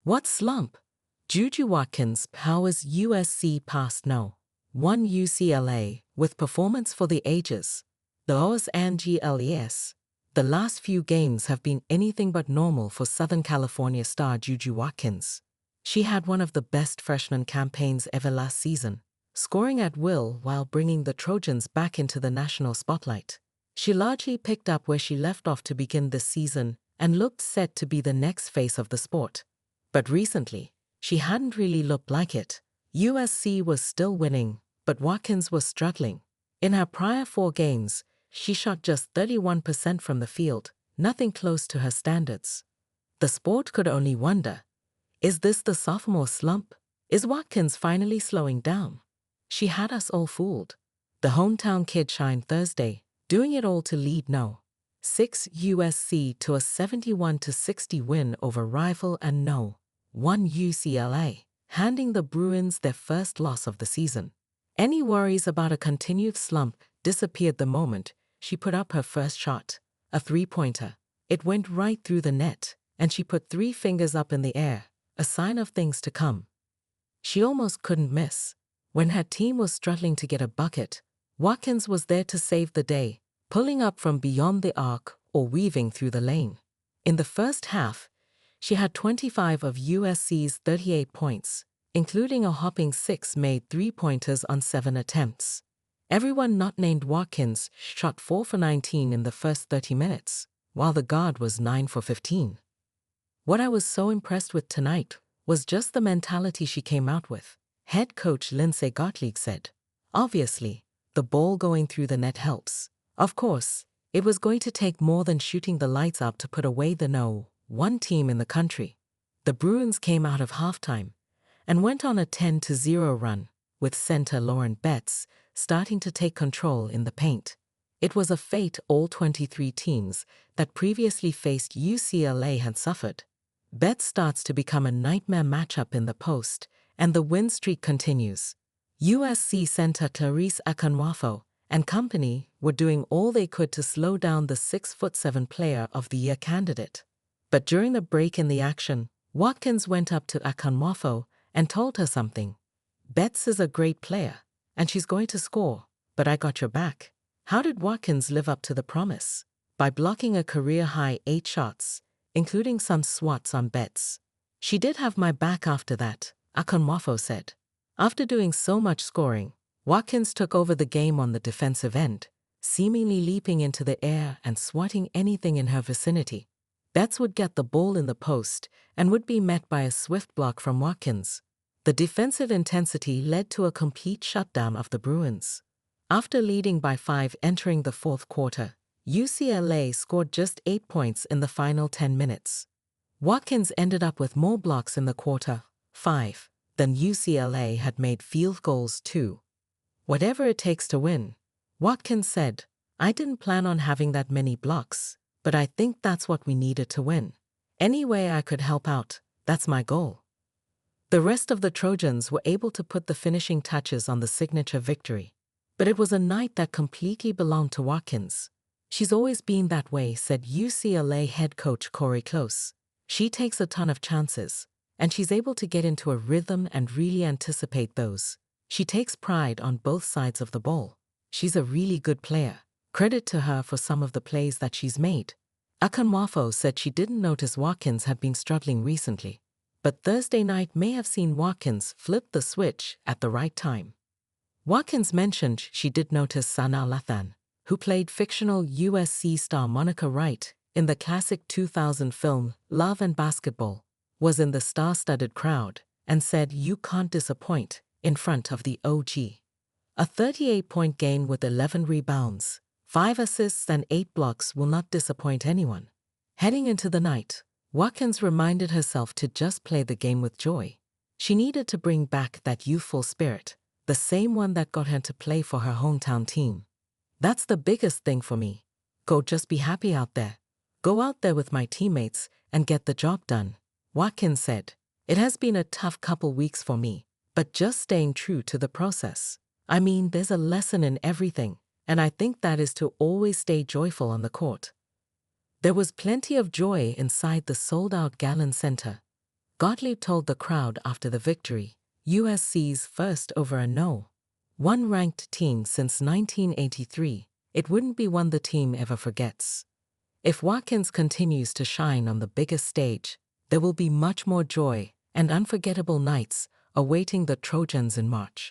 What slump? JuJu Watkins powers USC past no. 1 UCLA with performance for the ages. The Los Angeles. The last few games have been anything but normal for Southern California star JuJu Watkins. She had one of the best freshman campaigns ever last season, scoring at will while bringing the Trojans back into the national spotlight. She largely picked up where she left off to begin this season and looked set to be the next face of the sport. But recently, she hadn't really looked like it. USC was still winning, but Watkins was struggling. In her prior 4 games, she shot just 31% from the field, nothing close to her standards. The sport could only wonder, is this the sophomore slump? Is Watkins finally slowing down? She had us all fooled. The hometown kid shined Thursday, doing it all to lead no. 6 USC to a 71-60 win over rival and no. 1 UCLA, handing the Bruins their first loss of the season. Any worries about a continued slump disappeared the moment she put up her first shot, a 3-pointer. It went right through the net, and she put 3 fingers up in the air, a sign of things to come. She almost couldn't miss. When her team was struggling to get a bucket, Watkins was there to save the day, pulling up from beyond the arc or weaving through the lane. In the first half, she had 25 of USC's 38 points, including a hopping 6 made 3-pointers on 7 attempts. Everyone not named Watkins shot 4 for 19 in the first 30 minutes, while the guard was 9 for 15. What I was so impressed with tonight was just the mentality she came out with. Head coach Lindsay Gottlieb said, "Obviously, the ball going through the net helps. Of course, it was going to take more than shooting the lights out to put away the no. 1 team in the country." The Bruins came out of halftime and went on a 10-0 run, with center Lauren Betts starting to take control in the paint. It was a fate all 23 teams that previously faced UCLA had suffered. Betts starts to become a nightmare matchup in the post, and the win streak continues. USC center Clarice Akanwafo and company were doing all they could to slow down the 6'7" Player of the Year candidate. But during the break in the action, Watkins went up to Akanwafo and told her something. "Betts is a great player, and she's going to score, but I got your back." How did Watkins live up to the promise? By blocking a career-high 8 shots, including some swats on Betts. "She did have my back after that," Akanwafo said. After doing so much scoring, Watkins took over the game on the defensive end, seemingly leaping into the air and swatting anything in her vicinity. Betts would get the ball in the post and would be met by a swift block from Watkins. The defensive intensity led to a complete shutdown of the Bruins. After leading by 5 entering the 4th quarter, UCLA scored just 8 points in the final 10 minutes. Watkins ended up with more blocks in the quarter 5 than UCLA had made field goals too. "Whatever it takes to win," Watkins said. "I didn't plan on having that many blocks, but I think that's what we needed to win. Any way I could help out, that's my goal." The rest of the Trojans were able to put the finishing touches on the signature victory. But it was a night that completely belonged to Watkins. "She's always been that way," said UCLA head coach Corey Close. "She takes a ton of chances, and she's able to get into a rhythm and really anticipate those. She takes pride on both sides of the ball. She's a really good player. Credit to her for some of the plays that she's made." Akanwafo said she didn't notice Watkins had been struggling recently, but Thursday night may have seen Watkins flip the switch at the right time. Watkins mentioned she did notice Sanaa Lathan, who played fictional USC star Monica Wright in the classic 2000 film Love and Basketball, was in the star-studded crowd, and said you can't disappoint in front of the OG. A 38-point game with 11 rebounds, 5 assists and 8 blocks will not disappoint anyone. Heading into the night, Watkins reminded herself to just play the game with joy. She needed to bring back that youthful spirit, the same one that got her to play for her hometown team. "That's the biggest thing for me. Go just be happy out there. Go out there with my teammates and get the job done," Watkins said. "It has been a tough couple weeks for me, but just staying true to the process. I mean, there's a lesson in everything, and I think that is to always stay joyful on the court." There was plenty of joy inside the sold-out Gallon Center. Gottlieb told the crowd after the victory, USC's first over a no. One ranked team since 1983, it wouldn't be one the team ever forgets. If Watkins continues to shine on the biggest stage, there will be much more joy and unforgettable nights awaiting the Trojans in March.